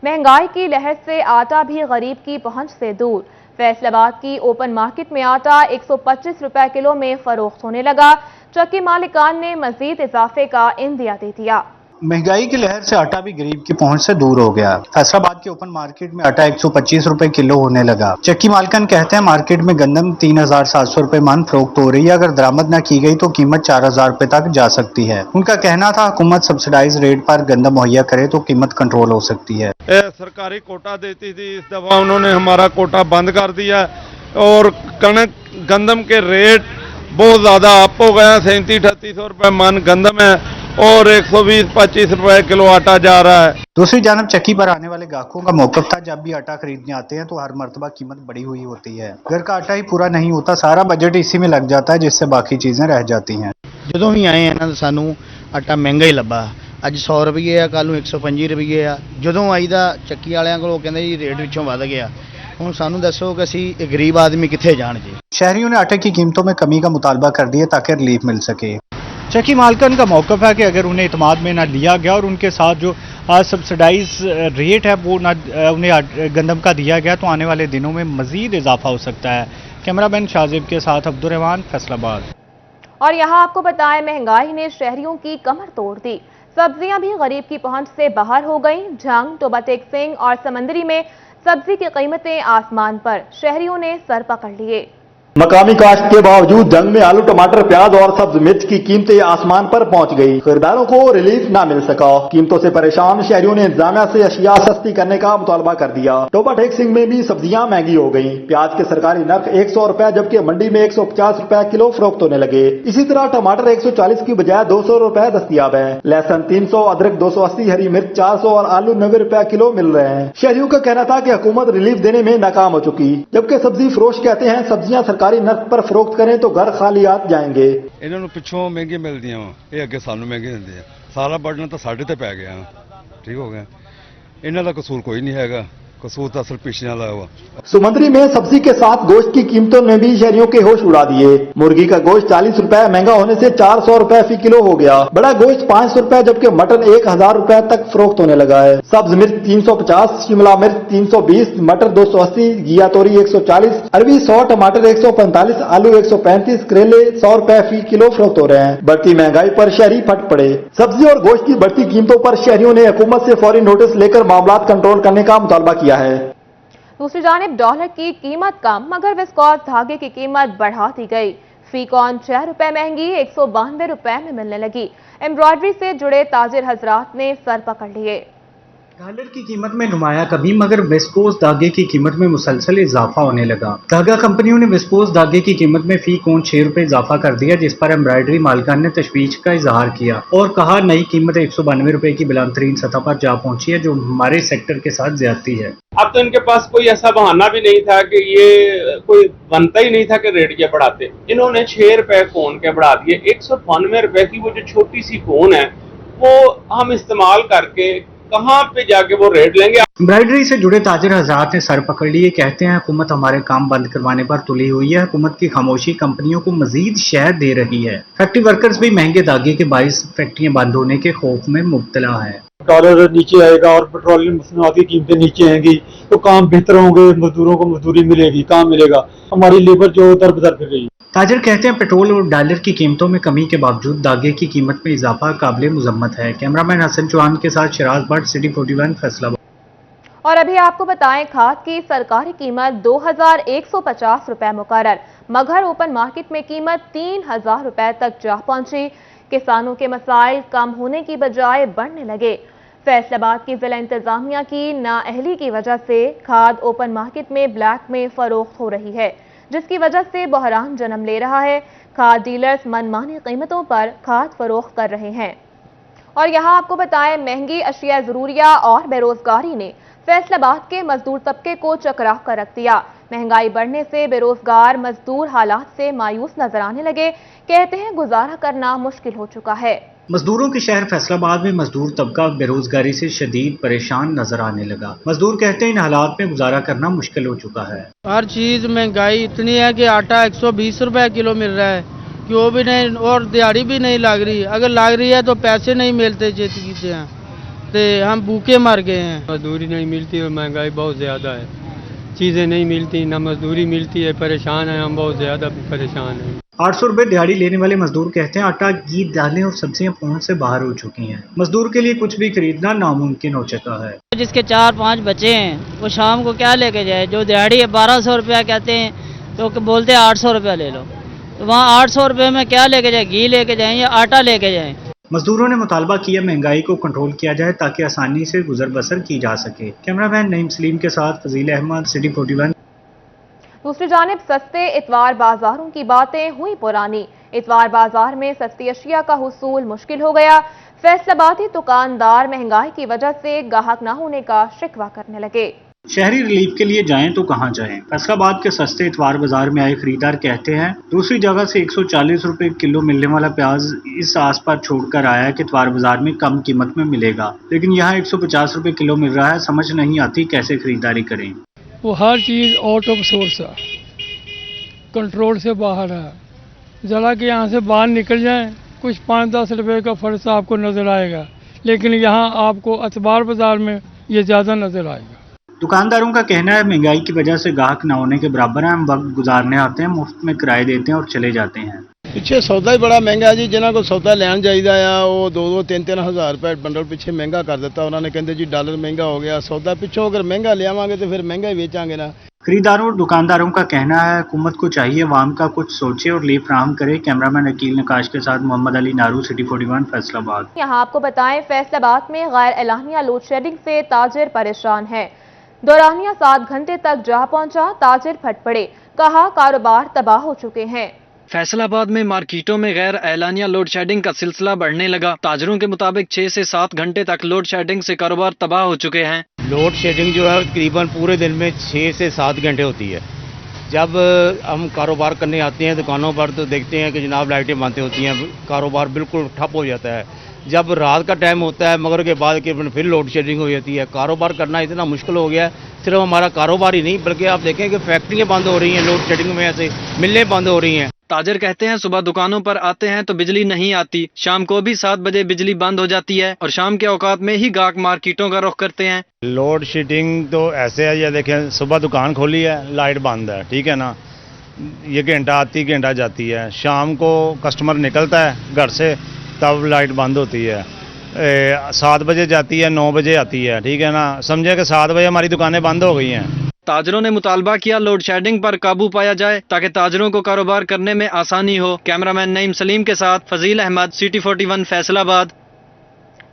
महंगाई की लहर से आटा भी गरीब की पहुंच से दूर। फैसलाबाद की ओपन मार्केट में आटा 125 रुपए किलो में फरोख्त होने लगा। चक्की मालिकान ने मजीद इजाफे का इंदिया दे दिया। महंगाई की लहर से आटा भी गरीब की पहुंच से दूर हो गया। फैसलाबाद के ओपन मार्केट में आटा 125 रुपए किलो होने लगा। चक्की मालकन कहते हैं मार्केट में गंदम 3700 रुपए मन फरोख्त हो रही है। अगर दरामद न की गई तो कीमत 4000 रुपए तक जा सकती है। उनका कहना था हुकूमत सब्सिडाइज रेट पर गंदम मुहैया करे तो कीमत कंट्रोल हो सकती है। सरकारी कोटा देती थी, इस दफा उन्होंने हमारा कोटा बंद कर दिया और कणक गंदम के रेट बहुत ज्यादा अप हो गया। 3700-3800 रुपए मन गंदम है और 120-25 रुपए किलो आटा जा रहा है। दूसरी जानब चक्की पर आने वाले ग्राहकों का मौकफ था, जब भी आटा खरीदने आते हैं तो हर मर्तबा कीमत बढ़ी हुई होती है। घर का आटा ही पूरा नहीं होता, सारा बजट इसी में लग जाता है, जिससे बाकी चीजें रह जाती हैं। ਜਦੋਂ ਵੀ ਆਏ ਇਹਨਾਂ ਸਾਨੂੰ ਆਟਾ ਮਹਿੰਗਾ ਹੀ ਲੱਭਾ। ਅੱਜ 100 ਰੁਪਏ ਆ, ਕੱਲ ਨੂੰ 125 ਰੁਪਏ ਆ। ਜਦੋਂ ਆਈਦਾ ਚੱਕੀ ਵਾਲਿਆਂ ਕੋਲ ਕਹਿੰਦੇ ਜੀ ਰੇਟ ਵਿੱਚੋਂ ਵੱਧ ਗਿਆ। ਹੁਣ ਸਾਨੂੰ ਦੱਸੋ ਕਿ ਅਸੀਂ ਇਹ ਗਰੀਬ ਆਦਮੀ ਕਿੱਥੇ जान जी। शहरियों ने आटे की कीमतों में कमी का मुतालबा कर दिया ताकि रिलीफ मिल सके। चक्की मालकन का मौक़िफ़ है कि अगर उन्हें इत्माद में ना लिया गया और उनके साथ जो सब्सिडाइज रेट है वो ना उन्हें गंदम का दिया गया तो आने वाले दिनों में मज़ीद इजाफा हो सकता है। कैमरामैन शाजिब के साथ अब्दुर्रहमान, फैसलाबाद। और यहाँ आपको बताएं, महंगाई ने शहरियों की कमर तोड़ दी। सब्जियां भी गरीब की पहुंच से बाहर हो गईं। झंग, टोबा टेक सिंह और समंदरी में सब्जी की कीमतें आसमान पर। शहरियों ने सर पकड़ लिए। मकामी काश्त के बावजूद जंग में आलू, टमाटर, प्याज और सब्ज मिर्च की कीमतें आसमान पर पहुंच गई। खरीदारों को रिलीफ न मिल सका। कीमतों से परेशान शहरियों ने इंतजामिया से अशिया सस्ती करने का मुतालबा कर दिया। टोबा टेक सिंह में भी सब्जियां महंगी हो गई। प्याज के सरकारी नर्ख 100 रुपए जबकि मंडी में 150 रुपए किलो फरोख्त होने लगे। इसी तरह टमाटर 140 की बजाय 200 रुपए दस्तियाब है। लहसुन 300, अदरक 280, हरी मिर्च 400 और आलू 90 रुपए किलो मिल रहे हैं। शहरियों का कहना था कि हुकूमत रिलीफ देने में नाकाम हो चुकी, जबकि सब्जी फरोश कहते हैं सब्जियां सरकारी नर्ख पर फरोख्त करें तो घर खालियात जाएंगे। ਇਹਨਾਂ ਨੂੰ ਪਿੱਛੋਂ ਮਹਿੰਗੀ ਮਿਲਦੀਆਂ ਵਾ, ਇਹ ਅੱਗੇ ਸਾਨੂੰ ਮਹਿੰਗੀ ਦਿੰਦੇ ਆ। ਸਾਰਾ ਬਰਡਨ ਤਾਂ ਸਾਡੇ ਤੇ ਪੈ ਗਿਆ। ਠੀਕ ਹੋ ਗਿਆ, ਇਹਨਾਂ ਦਾ ਕਸੂਰ ਕੋਈ ਨਹੀਂ ਹੈਗਾ, कसूर तो असल पीछे वाला हुआ। सुमंदरी में सब्जी के साथ गोश्त की कीमतों ने भी शहरियों के होश उड़ा दिए। मुर्गी का गोश्त 40 रुपए महंगा होने से 400 रुपए फी किलो हो गया। बड़ा गोश्त 500 रुपए जबकि मटन 1000 रुपए तक फरोख्त होने लगा है। सब्ज मिर्च 350, शिमला मिर्च 320, मटर 280, घिया तोरी 140, अरबी 100, टमाटर 145, आलू 135, करेले 100 रुपए फी किलो फरोख्त हो रहे हैं। बढ़ती महंगाई पर शहरी फट पड़े। सब्जी और गोश्त की बढ़ती कीमतों पर शहरियों ने हुकूमत से फौरी नोटिस लेकर मामला कंट्रोल करने का मुतालबा किया है। दूसरी जानिब डॉलर की कीमत कम मगर विस्कॉस धागे की कीमत बढ़ा दी गई। फी कौन 6 रुपए महंगी 192 रुपए में मिलने लगी। एम्ब्रॉयडरी से जुड़े ताजिर हजरात ने सर पकड़ लिए। डॉलर की कीमत में नुमाया कमी मगर विस्कोस धागे की कीमत में मुसलसल इजाफा होने लगा। धागा कंपनियों ने विस्कोस धागे की कीमत में फी कौन 6 रुपए इजाफा कर दिया, जिस पर एम्ब्रॉयडरी मालिकान ने तशवीश का इजहार किया और कहा नई कीमत 192 रुपए की बुलंदतरीन सतह पर जा पहुंची है, जो हमारे सेक्टर के साथ ज्यादती है। अब तो इनके पास कोई ऐसा बहाना भी नहीं था कि ये कोई बनता ही नहीं था कि रेट ये बढ़ाते। इन्होंने 6 रुपए कोन के बढ़ा दिए। 192 रुपए की वो जो छोटी सी कोन है वो हम इस्तेमाल करके कहाँ पे जाके वो रेट लेंगे। एम्ब्रॉयडरी से जुड़े ताजिर हजरात ने सर पकड़ लिए। कहते हैं हुकूमत हमारे काम बंद करवाने पर तुली हुई है। हुकूमत की खामोशी कंपनियों को मजीद शहर दे रही है। फैक्ट्री वर्कर्स भी महंगे धागे के बाइस फैक्ट्रियां बंद होने के खौफ में मुब्तला है। डॉलर नीचे आएगा और पेट्रोलियम मसनूआत की कीमतें नीचे आएंगी तो काम बेहतर होंगे, मजदूरों को मजदूरी मिलेगी, काम मिलेगा, हमारी लेबर जो दर बदर फिर रही। ताजर कहते हैं पेट्रोल और डॉलर की कीमतों में कमी के बावजूद धागे की कीमत में इजाफा काबिल मुजम्मत है। कैमरामैन हसन चौहान के साथ शिराज भट्ट, सिटी 41, फैसलाबाद। और अभी आपको बताएं, खाद की सरकारी कीमत 2150 रुपए मुकर्रर मगर ओपन मार्केट में कीमत 3000 रुपए तक जा पहुंची। किसानों के मसाइल कम होने की बजाय बढ़ने लगे। फैसलाबाद की जिला इंतजामिया की नाअहली की वजह से खाद ओपन मार्केट में ब्लैक में फरोख्त हो रही है, जिसकी वजह से बहरान जन्म ले रहा है। खाद डीलर्स मनमानी कीमतों पर खाद फरोख्त कर रहे हैं। और यहाँ आपको बताएं, महंगी अशिया जरूरिया और बेरोजगारी ने फैसलाबाद के मजदूर तबके को चकरा कर रख दिया। महंगाई बढ़ने से बेरोजगार मजदूर हालात से मायूस नजर आने लगे। कहते हैं गुजारा करना मुश्किल हो चुका है। मजदूरों के शहर फैसलाबाद में मजदूर तबका बेरोजगारी से शदीद परेशान नजर आने लगा। मजदूर कहते हैं इन हालात में गुजारा करना मुश्किल हो चुका है। हर चीज महंगाई इतनी है कि आटा 120 रुपए किलो मिल रहा है, कि वो भी नहीं और दिहाड़ी भी नहीं लग रही। अगर लग रही है तो पैसे नहीं मिलते जितने हैं। तो हम भूखे मर गए हैं। मजदूरी नहीं मिलती और महंगाई बहुत ज़्यादा है, चीज़ें नहीं मिलती, ना मजदूरी मिलती है, परेशान हैं हम, बहुत ज़्यादा परेशान हैं। 800 रुपए दिहाड़ी लेने वाले मजदूर कहते हैं आटा, घी, दालें और सब्जियां पहुंच से बाहर हो चुकी हैं। मजदूर के लिए कुछ भी खरीदना नामुमकिन हो चुका है। जिसके 4-5 बच्चे हैं वो शाम को क्या लेके जाए? जो दिहाड़ी है 1200 रुपया कहते हैं, तो बोलते हैं 800 रुपया ले लो, तो वहाँ 800 रुपये में क्या लेके जाए? घी लेके जाएं या आटा लेके जाएं? मजदूरों ने मुतालबा किया महंगाई को कंट्रोल किया जाए ताकि आसानी से गुजर बसर की जा सके। कैमरामैन नईम सलीम के साथ फजील अहमद, सिटी 41। दूसरी जानिब सस्ते इतवार बाजारों की बातें हुई पुरानी। इतवार बाजार में सस्ती अशिया का हुसूल मुश्किल हो गया। फैसलाबादी दुकानदार महंगाई की वजह से गाहक न होने का शिकवा करने लगे। शहरी रिलीफ के लिए जाएं तो कहां जाएं? फैसलाबाद के सस्ते इतवार बाजार में आए खरीदार कहते हैं दूसरी जगह से 140 रुपए किलो मिलने वाला प्याज इस आस पर छोड़कर आया है कि इतवार बाजार में कम कीमत में मिलेगा, लेकिन यहाँ 150 रुपए किलो मिल रहा है। समझ नहीं आती कैसे खरीदारी करें। वो हर चीज़ आउट ऑफ सोर्स है, कंट्रोल से बाहर है। ज़रा कि यहाँ से बाहर निकल जाएं, कुछ 5-10 रुपए का फर्क आपको नज़र आएगा, लेकिन यहाँ आपको इतवार बाजार में ये ज़्यादा नज़र आएगा। दुकानदारों का कहना है महंगाई की वजह से गाहक न होने के बराबर हैं। हम वक्त गुजारने आते हैं, मुफ्त में किराए देते हैं और चले जाते हैं। ਪਿੱਛੇ ਸੌਦਾ ਹੀ ਬੜਾ ਮਹਿੰਗਾ ਜੀ। ਜਿਨ੍ਹਾਂ ਕੋਲ ਸੌਦਾ ਲੈਣ ਜਾਈਦਾ ਆ ਉਹ 2-2, 3-3 ਹਜ਼ਾਰ ਰੁਪਏ ਬੰਡਲ ਪਿੱਛੇ ਮਹਿੰਗਾ ਕਰ ਦਿੱਤਾ ਉਹਨਾਂ ਨੇ। ਕਹਿੰਦੇ ਜੀ ਡਾਲਰ ਮਹਿੰਗਾ ਹੋ ਗਿਆ, ਸੌਦਾ ਪਿੱਛੋਂ ਅਗਰ ਮਹਿੰਗਾ ਲਿਆਵਾਂਗੇ तो फिर महंगा ही बेचांगे ना। खरीदारों और दुकानदारों का कहना है हुकूमत को चाहिए अवाम का कुछ सोचे और लीव फराहम करे। कैमरामैन अकील नकाश के साथ मोहम्मद अली नारू, सिटी 41, फैसलाबाद। यहाँ आपको बताएं फैसलाबाद में गैर एलानिया लोड शेडिंग से ताजिर परेशान है। दौरानिया 7 घंटे तक जा पहुंचा, ताजिर फट पड़े, कहा कारोबार तबाह हो चुके हैं। फैसलाबाद में मार्केटों में गैर एलानिया लोड शेडिंग का सिलसिला बढ़ने लगा। ताजरों के मुताबिक 6 से 7 घंटे तक लोड शेडिंग से कारोबार तबाह हो चुके हैं। लोड शेडिंग जो है तकरीबन पूरे दिन में 6 से 7 घंटे होती है। जब हम कारोबार करने आते हैं दुकानों पर तो देखते हैं कि जनाब लाइटें बंद होती हैं, कारोबार बिल्कुल ठप हो जाता है। जब रात का टाइम होता है मगर के बाद के फिर लोड शेडिंग हो जाती है। कारोबार करना इतना मुश्किल हो गया है। सिर्फ हमारा कारोबार ही नहीं बल्कि आप देखें कि फैक्ट्रियाँ बंद हो रही हैं लोड शेडिंग में, ऐसे मिलें बंद हो रही हैं। ताजर कहते हैं सुबह दुकानों पर आते हैं तो बिजली नहीं आती, शाम को भी 7 बजे बिजली बंद हो जाती है और शाम के औकात में ही गाहक मार्केटों का रुख करते हैं। लोड शेडिंग तो ऐसे है, ये देखें सुबह दुकान खोली है लाइट बंद है, ठीक है ना, ये घंटा आती घंटा जाती है। शाम को कस्टमर निकलता है घर से तब लाइट बंद होती है। 7 बजे जाती है, 9 बजे आती है, ठीक है ना। समझे कि 7 बजे हमारी दुकानें बंद हो गई हैं। ताजरों ने मुतालबा किया लोड शेडिंग पर काबू पाया जाए ताकि ताजरों को कारोबार करने में आसानी हो। कैमरामैन नईम सलीम के साथ फजील अहमद, सिटी 41, फैसलाबाद।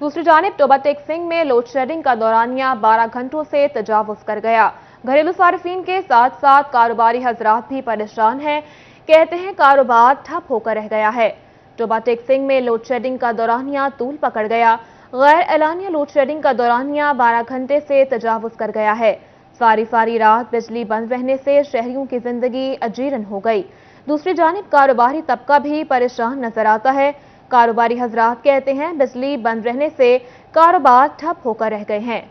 दूसरी जानिब टोबा टेक सिंह में लोड शेडिंग का दौरानिया 12 घंटों से तजावुज कर गया। घरेलू सार्फिन के साथ साथ कारोबारी हजरात भी परेशान हैं। कहते हैं कारोबार ठप होकर रह गया है। टोबा टेक सिंह में लोड शेडिंग का दौरानिया तूल पकड़ गया। गैर एलानिया लोड शेडिंग का दौरानिया 12 घंटे से तजावुज कर गया है। सारी रात बिजली बंद रहने से शहरियों की जिंदगी अजीरन हो गई। दूसरी जानिब कारोबारी तबका भी परेशान नजर आता है। कारोबारी हजरात कहते हैं बिजली बंद रहने से कारोबार ठप होकर रह गए हैं।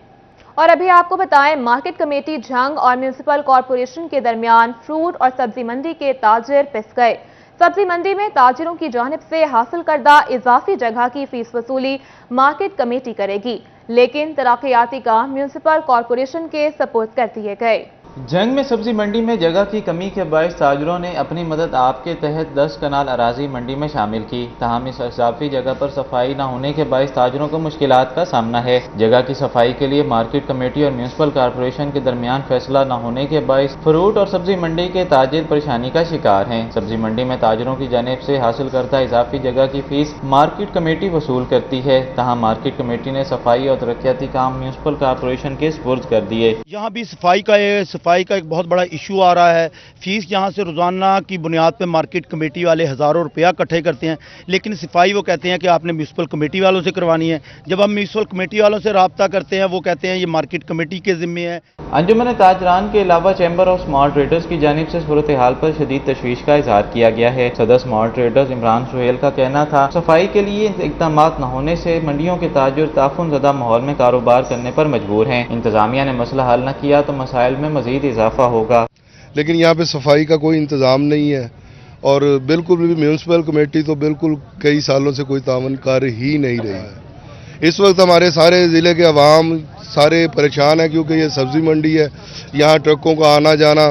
और अभी आपको बताएं मार्केट कमेटी झंग और म्यूनिसिपल कॉरपोरेशन के दरमियान फ्रूट और सब्जी मंडी के ताजिर पिस गए। सब्जी मंडी में ताजिरों की जानिब से हासिल करदा इजाफी जगह की फीस वसूली मार्केट कमेटी करेगी, लेकिन तरक्याती काम म्यूनिसिपल कॉरपोरेशन के सपुर्द कर दिए गए। जंग में सब्जी मंडी में जगह की कमी के बायस ताजरों ने अपनी मदद आपके तहत 10 कनाल अराजी मंडी में शामिल की। तहम इस इजाफी जगह पर सफाई न होने के बायस ताजरों को मुश्किलात का सामना है। जगह की सफाई के लिए मार्केट कमेटी और म्यूनिसिपल कॉरपोरेशन के दरमियान फैसला न होने के बायस फ्रूट और सब्जी मंडी के ताजिर परेशानी का शिकार हैं। सब्जी मंडी में ताजरों की जानिब से हासिल करता इजाफी जगह की फीस मार्केट कमेटी वसूल करती है। तहम मार्केट कमेटी ने सफाई और तरक्याती काम म्यूनिसिपल कॉरपोरेशन के सुपुर्द कर दिए। यहाँ भी सफाई का एक बहुत बड़ा इशू आ रहा है। फीस यहाँ से रोजाना की बुनियाद पर मार्केट कमेटी वाले हज़ारों रुपया इकट्ठे करते हैं, लेकिन सफाई वो कहते हैं कि आपने म्यूनिसिपल कमेटी वालों से करवानी है। जब हम म्यूनिसिपल कमेटी वालों से राब्ता करते हैं वो कहते हैं ये मार्केट कमेटी के जिम्मे है। अंजुमन ताजरान के अलावा चैम्बर ऑफ स्मॉल ट्रेडर्स की जानिब से सूरत हाल पर शदीद तशवीश का इजहार किया गया है। सदर स्मॉल ट्रेडर्स इमरान सुहेल का कहना था सफाई के लिए इक़दाम न होने से मंडियों के ताजुर ताफुन ज़दा माहौल में कारोबार करने पर मजबूर हैं। इंतजामिया ने मसला हल न किया तो मसाइल में मजीद इजाफा होगा। लेकिन यहाँ पे सफाई का कोई इंतज़ाम नहीं है और बिल्कुल भी म्यूनिसिपल कमेटी तो बिल्कुल कई सालों से कोई तावन कर ही नहीं रही है। इस वक्त हमारे सारे ज़िले के अवाम सारे परेशान हैं क्योंकि ये सब्ज़ी मंडी है, यहाँ ट्रकों का आना जाना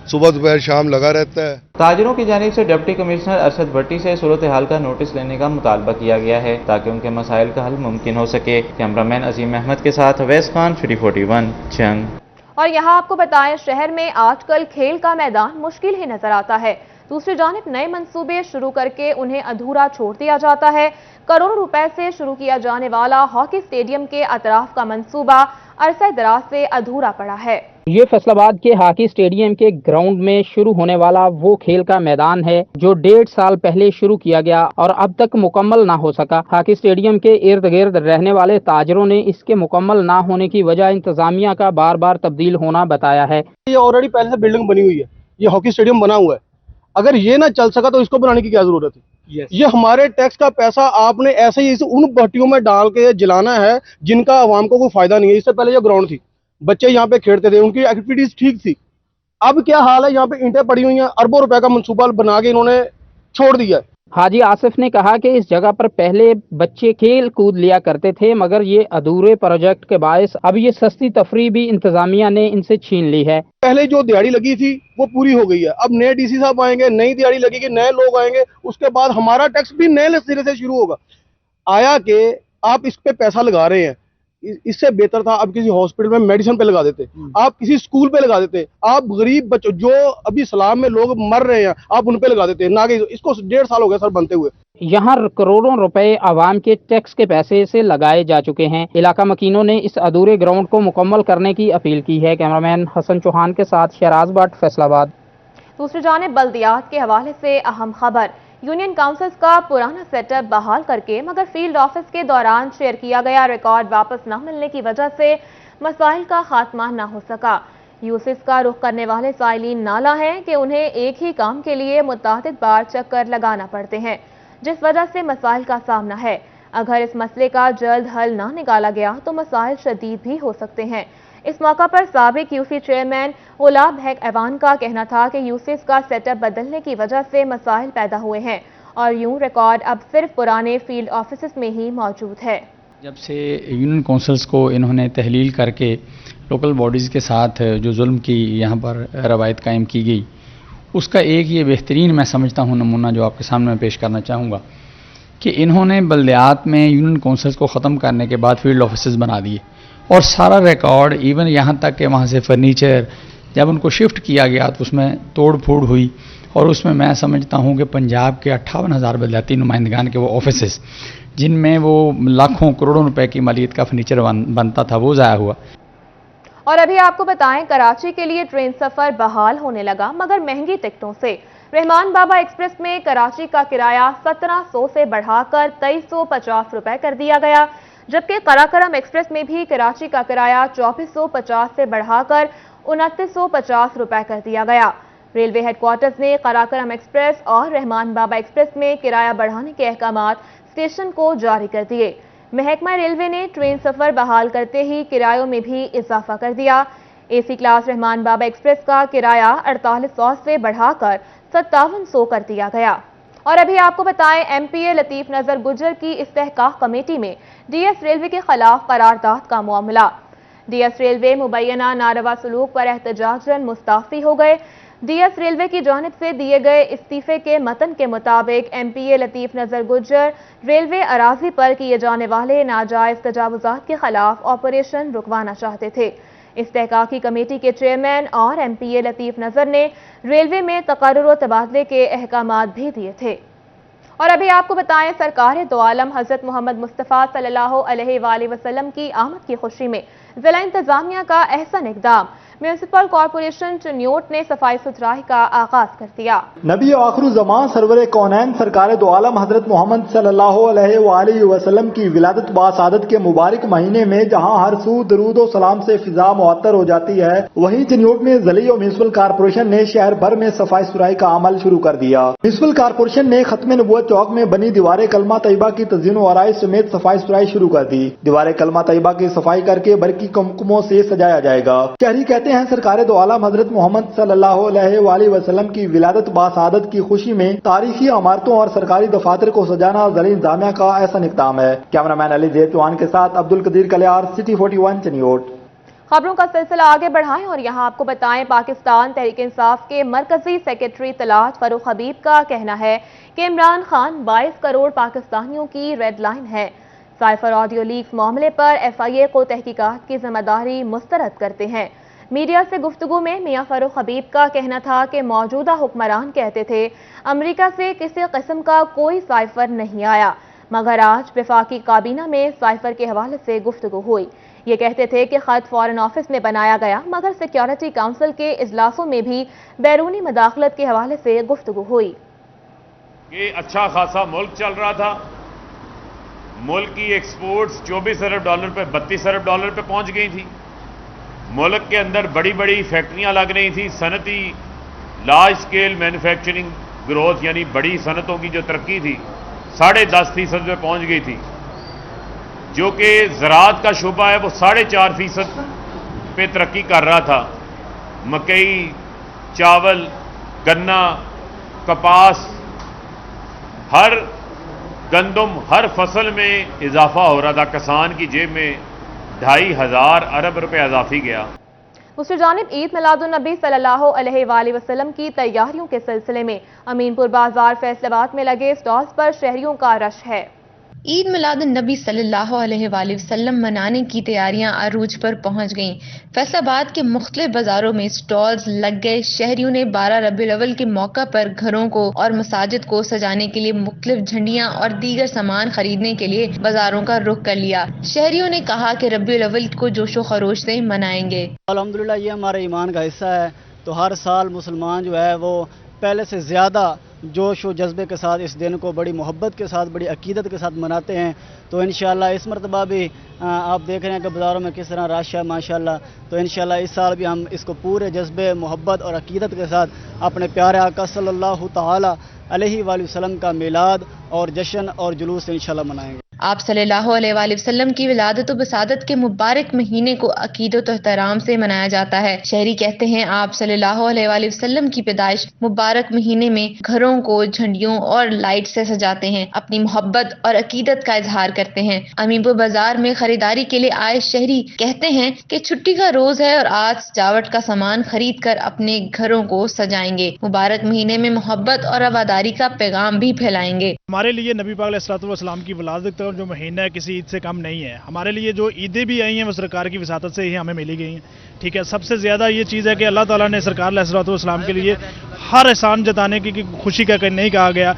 सुबह दोपहर शाम लगा रहता है। ताजिरों की जानिब से डिप्टी कमिश्नर अरशद भट्टी से सूरत हाल का नोटिस लेने का मुतालबा किया गया है ताकि उनके मसाइल का हल मुमकिन हो सके। कैमरामैन अजीम अहमद के साथ अवैस खान, सिटी 41, जंग। और यहाँ आपको बताएं, शहर में आजकल खेल का मैदान मुश्किल ही नजर आता है। दूसरी जानिब नए मंसूबे शुरू करके उन्हें अधूरा छोड़ दिया जाता है। करोड़ों रुपए से शुरू किया जाने वाला हॉकी स्टेडियम के अतराफ का मंसूबा अरसे दराज से अधूरा पड़ा है। ये फैसलाबाद के हॉकी स्टेडियम के ग्राउंड में शुरू होने वाला वो खेल का मैदान है जो 1.5 साल पहले शुरू किया गया और अब तक मुकम्मल ना हो सका। हॉकी स्टेडियम के इर्द गिर्द रहने वाले ताजरों ने इसके मुकम्मल ना होने की वजह इंतजामिया का बार बार तब्दील होना बताया है। ये ऑलरेडी पहले से बिल्डिंग बनी हुई है, ये हॉकी स्टेडियम बना हुआ है, अगर ये ना चल सका तो इसको बनाने की क्या जरूरत है? ये हमारे टैक्स का पैसा आपने ऐसे ही उन भट्टियों में डाल के जलाना है जिनका आवाम को कोई फायदा नहीं है। इससे पहले जो ग्राउंड थी, बच्चे यहाँ पे खेलते थे, उनकी एक्टिविटीज ठीक थी। अब क्या हाल है, यहाँ पे ईंटें पड़ी हुई हैं, अरबों रुपए का मंसूबा बना के इन्होंने छोड़ दिया है। हाजी आसिफ ने कहा कि इस जगह पर पहले बच्चे खेल कूद लिया करते थे, मगर ये अधूरे प्रोजेक्ट के बायस अब ये सस्ती तफरी भी इंतजामिया ने इनसे छीन ली है। पहले जो दिहाड़ी लगी थी वो पूरी हो गई है, अब नए डीसी साहब आएंगे, नई दिहाड़ी लगेगी, नए लोग आएंगे, उसके बाद हमारा टैक्स भी नए सिरे से शुरू होगा। आया कि आप इस पे पैसा लगा रहे हैं, इससे बेहतर था आप किसी हॉस्पिटल में मेडिसिन पे लगा देते, आप किसी स्कूल पे लगा देते, आप गरीब बच्चों जो अभी सलाम में लोग मर रहे हैं आप उन पे लगा देते, ना कि इसको 1.5 साल हो गया सर बनते हुए। यहाँ करोड़ों रुपए आवाम के टैक्स के पैसे से लगाए जा चुके हैं। इलाका मकीनों ने इस अधूरे ग्राउंड को मुकम्मल करने की अपील की है। कैमरामैन हसन चौहान के साथ शहराज भट्ट, फैसलाबाद। दूसरी जानिब बल्दियात के हवाले से अहम खबर, यूनियन काउंसिल्स का पुराना सेटअप बहाल करके मगर फील्ड ऑफिस के दौरान शेयर किया गया रिकॉर्ड वापस न मिलने की वजह से मसाइल का खात्मा न हो सका। यूसिस का रुख करने वाले साइलिन नाला हैं कि उन्हें एक ही काम के लिए मुतअद्दिद बार चक्कर लगाना पड़ते हैं, जिस वजह से मसाइल का सामना है। अगर इस मसले का जल्द हल ना निकाला गया तो मसाइल शदीद भी हो सकते हैं। इस मौका पर साबिक यूसी चेयरमैन गुलाब हैक ऐवान का कहना था कि यूसिस का सेटअप बदलने की वजह से मसाइल पैदा हुए हैं और यूं रिकॉर्ड अब सिर्फ पुराने फील्ड ऑफिस में ही मौजूद है। जब से यूनियन काउंसिल्स को इन्होंने तहलील करके लोकल बॉडीज़ के साथ जो जुल्म की यहाँ पर रवायत कायम की गई, उसका एक ये बेहतरीन मैं समझता हूँ नमूना जो आपके सामने मैं पेश करना चाहूँगा कि इन्होंने बल्दियात में यूनियन काउंसिल्स को ख़त्म करने के बाद फील्ड ऑफिस बना दिए और सारा रिकॉर्ड इवन यहाँ तक कि वहाँ से फर्नीचर जब उनको शिफ्ट किया गया तो उसमें तोड़ फोड़ हुई और उसमें मैं समझता हूँ कि पंजाब के 58,000 बल्दियाती नुमाइंदगान के वो ऑफिस जिनमें वो लाखों करोड़ों रुपए की मालियत का फर्नीचर बनता था वो ज़ाया हुआ। और अभी आपको बताएं, कराची के लिए ट्रेन सफर बहाल होने लगा मगर महंगी टिकटों से। रहमान बाबा एक्सप्रेस में कराची का किराया 1700 से बढ़ाकर 2350 रुपए कर दिया गया, जबकि कराकरम एक्सप्रेस में भी कराची का किराया 2450 से बढ़ाकर 2950 रुपए कर दिया गया। रेलवे हेडक्वार्टर्स ने कराकरम एक्सप्रेस और रहमान बाबा एक्सप्रेस में किराया बढ़ाने के अहकामात स्टेशन को जारी कर दिए। महकमा रेलवे ने ट्रेन सफर बहाल करते ही किरायों में भी इजाफा कर दिया। एसी क्लास रहमान बाबा एक्सप्रेस का किराया 4800 से बढ़ाकर 5700 कर दिया गया। और अभी आपको बताएं, एमपीए लतीफ नजर गुजर की इस्तेहकाक कमेटी में डीएस रेलवे के खिलाफ करारदाद का मामला। डीएस रेलवे मुबैना नारवा सलूक पर एहतजाजन मुस्ताफी हो गए। डीएस रेलवे की जानिब से दिए गए इस्तीफे के मतन के मुताबिक एमपीए लतीफ नजर गुजर रेलवे अराजी पर किए जाने वाले नाजायज तजावुजात के खिलाफ ऑपरेशन रुकवाना चाहते थे। इस्तेहकाकी कमेटी के चेयरमैन और एमपीए लतीफ नजर ने रेलवे में तकर्रुर व तबादले के अहकामात भी दिए थे। और अभी आपको बताएं, सरकार दो आलम हजरत मोहम्मद मुस्तफ़ा सल्लल्लाहु अलैहि वसल्लम की आमद की खुशी में जिला इंतजामिया का अहसन इक़दाम। म्यूनिसिपल कॉरपोरेशन चुन्योट ने सफाई सुथराई का आगाज कर दिया। नबी आखिर ज़मान सरवर कौनैन सरकार दो आलम हजरत मोहम्मद सल्लल्लाहु अलैहि वसल्लम की विलादत बासादत के मुबारक महीने में जहां हर सू दरूद और सलाम से फिजा मुअत्तर हो जाती है, वहीं चुन्योट में ज़िले और म्यूनिसिपल कॉरपोरेशन ने शहर भर में सफाई सुथराई का अमल शुरू कर दिया। म्यूनिसिपल कॉरपोरेशन ने खत्म नबुव्वत चौक में बनी दीवार कलमा तैयबा की तज़ीन व आराइश समेत सफाई सुथराई शुरू कर दी। दीवार कलमा तैयबा की सफाई करके बरकी कुमकुमों से सजाया जाएगा। शहरी कहते कहते हैं सरकार दो आलम हजरत मोहम्मद सल्लल्लाहु अलैहि वसल्लम की विलादत बासादत की खुशी में तारीखी इमारतों और सरकारी दफातर को सजाना ज़रीन जामिया का ऐसा इक़दाम है। कैमरामैन अली ज़ैद चौहान के साथ अब्दुल कदीर कलियार, सिटी 41 चनियोट। खबरों का सिलसिला आगे बढ़ाएं और यहां आपको बताएं, पाकिस्तान तहरीक इंसाफ के मरकजी सेक्रेटरी तलात फरूख हबीब का कहना है कि इमरान खान 22 करोड़ पाकिस्तानियों की रेड लाइन है। साइफर ऑडियो लीक्स मामले पर FIA को तहकीकात की जिम्मेदारी मुस्तरद करते हैं। मीडिया से गुफ्तगू में मियां फरूख हबीब का कहना था कि मौजूदा हुक्मरान कहते थे अमेरिका से किसी किस्म का कोई साइफर नहीं आया, मगर आज वफाकी काबीना में साइफर के हवाले से गुफ्तगू हुई। ये कहते थे कि खत फॉरेन ऑफिस में बनाया गया, मगर सिक्योरिटी काउंसिल के इजलासों में भी बैरूनी मदाखलत के हवाले से गुफ्तगू हुई। ये अच्छा खासा मुल्क चल रहा था, मुल्क की एक्सपोर्ट्स 24 अरब डॉलर पे 32 अरब डॉलर पे पहुंच गई थी। मुल्क के अंदर बड़ी बड़ी फैक्ट्रियां लग रही थी, सनती लार्ज स्केल मैन्युफैक्चरिंग ग्रोथ यानी बड़ी सनतों की जो तरक्की थी 10.5% पे पहुंच गई थी। जो कि ज़राअत का शोबा है वो 4.5% पे तरक्की कर रहा था। मकई, चावल, गन्ना, कपास, हर गंदम, हर फसल में इजाफा हो रहा था। किसान की जेब में 2,500 अरब रुपए इजाफी गया। दूसरी जानिब ईद मिलादुन्नबी सल्लल्लाहु अलैहि वसल्लम की तैयारियों के सिलसिले में अमीनपुर बाजार फैसलाबाद में लगे स्टॉल्स पर शहरियों का रश है। ईद मिलादुन्नबी सल्लल्लाहु अलैहि वसल्लम मनाने की तैयारियां अरूज पर पहुंच गईं। फैसलाबाद के मुख्तलिफ बाजारों में स्टॉल्स लग गए। शहरियों ने 12 रबीउल अव्वल के मौका पर घरों को और मसाजिद को सजाने के लिए मुख्तलिफ झंडियां और दीगर सामान खरीदने के लिए बाजारों का रुख कर लिया। शहरियों ने कहा कि रबीउल अव्वल को जोशो खरोश से मनाएंगे। अल्हम्दुलिल्लाह ये हमारे ईमान का हिस्सा है, तो हर साल मुसलमान जो है वो पहले से ज़्यादा जोश और जज्बे के साथ इस दिन को बड़ी मोहब्बत के साथ, बड़ी अकीदत के साथ मनाते हैं। तो इंशाल्लाह इस मरतबा भी आप देख रहे हैं कि बाज़ारों में किस तरह रश है माशाल्लाह। तो इंशाल्लाह इस साल भी हम इसको पूरे जज्बे, मोहब्बत और अकीदत के साथ अपने प्यारे आका सल्लल्लाहु ताला अलैहि वसल्लम का मिलाद और जश्न और जुलूस इंशाल्लाह मनाएंगे। आप सल्लल्लाहु अलैहि वसल्लम की विलादत और बसादत के मुबारक महीने को अकीदत और एहतराम से मनाया जाता है। शहरी कहते हैं आप सल्लल्लाहु अलैहि वसल्लम की पैदाइश मुबारक महीने में घरों को झंडियों और लाइट से सजाते हैं, अपनी मोहब्बत और अकीदत का इजहार करते हैं। अमीनपुर बाजार में खरीदारी के लिए आए शहरी कहते हैं कि छुट्टी का रोज है और आज सजावट का सामान खरीद कर अपने घरों को सजाएंगे। मुबारक महीने में मोहब्बत और आबादारी का पैगाम भी फैलाएंगे। हमारे लिए नबी पाक अलैहिस्सलातु वस्सलाम की विलादत जो महीना है किसी ईद से कम नहीं है। हमारे लिए जो ईदें भी आई हैं वो सरकार की विसातत से ही हमें मिली गई हैं। ठीक है, सबसे ज़्यादा ये चीज़ है कि अल्लाह ताला ने सरकार अलैहिस्सलातु वस्सलाम के लिए हर एहसान जताने की खुशी का नहीं कहा गया,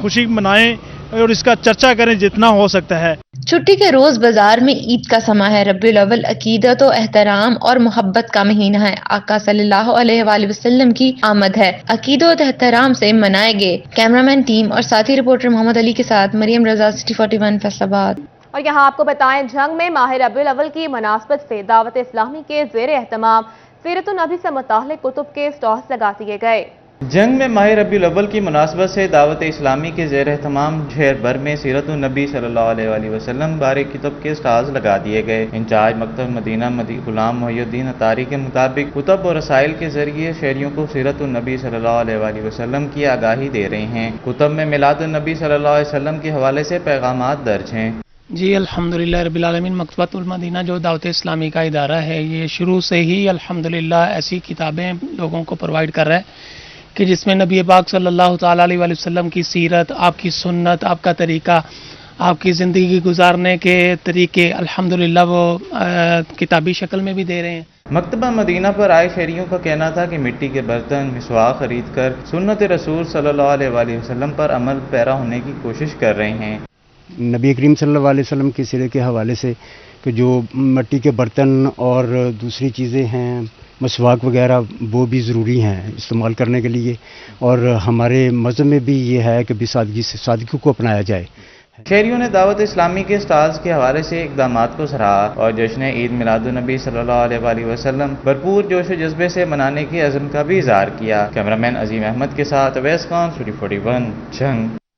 खुशी मनाएं और इसका चर्चा करें जितना हो सकता है। छुट्टी के रोज बाजार में ईद का समा है। रबीउल अव्वल अकीदत और एहतराम और मोहब्बत का महीना है। आका सल्लल्लाहु अलैहि वसल्लम की आमद है, अकीदत और एहतराम से मनाएंगे। कैमरामैन टीम और साथी रिपोर्टर मोहम्मद अली के साथ मरियम रजा, सिटी 41 फैसलाबाद। और यहाँ आपको बताएं, जंग में माह रबीउल अव्वल की मुनासबत से दावत इस्लामी के ज़ेर एहतमाम सीरत नबी से मुताल्लिक़ कुतुब के स्टॉल्स लगा दिए गए। जंग में माह रबीउल अव्वल की मुनासबत से दावत इस्लामी के ज़ेर एहतमाम शहर भर में सीरत नबी सल्लल्लाहु अलैहि वसल्लम बारे किताब के स्टॉल्स लगा दिए गए। इंचार्ज मकतब मदीना गुलाम मोहिउद्दीन अतारी के मुताबिक कुतुब और रसाइल के जरिए शहरियों को सीरत नबी सल्लल्लाहु अलैहि वसल्लम की आगाही दे रहे हैं। कुतुब में मिलाद नबी सल्लल्लाहु अलैहि वसल्लम के हवाले से पैगामात दर्ज हैं। जी अल्हम्दुलिल्लाह रब्बिल आलमीन। मकतबतुल मदीना जो दावत इस्लामी का इदारा है, ये शुरू से ही अल्हम्दुलिल्लाह ऐसी किताबें लोगों को प्रोवाइड कर रहा है कि जिसमें नबी पाक सल्लल्लाहु ताला अलैहि वसल्लम की सीरत, आपकी सुन्नत, आपका तरीका, आपकी ज़िंदगी गुजारने के तरीके अल्हम्दुलिल्लाह वो किताबी शक्ल में भी दे रहे हैं। मकतबा मदीना पर आए शहरियों का कहना था कि मिट्टी के बर्तन, मिसवाक खरीद कर सुन्नत रसूल सल्लल्लाहु अलैहि वसल्लम पर अमल पैरा होने की कोशिश कर रहे हैं। नबी करीम सल्लल्लाहु अलैहि वसल्लम की सीरत के हवाले से कि जो मिट्टी के बर्तन और दूसरी चीज़ें हैं, मसवाक वगैरह, वो भी ज़रूरी हैं इस्तेमाल करने के लिए। और हमारे मज़हब में भी ये है कि सादगी को अपनाया जाए। शहरियों ने दावत इस्लामी के स्टॉल्स के हवाले से इक़दामात को सराहा और जश्न ईद मिलादुन्नबी सल्लल्लाहु अलैहि वसल्लम भरपूर जोश व जज्बे से मनाने की अज़्म का भी इज़हार किया। कैमरामैन अजीम अहमद के साथ अवैस खान, सिटी 41 जंग।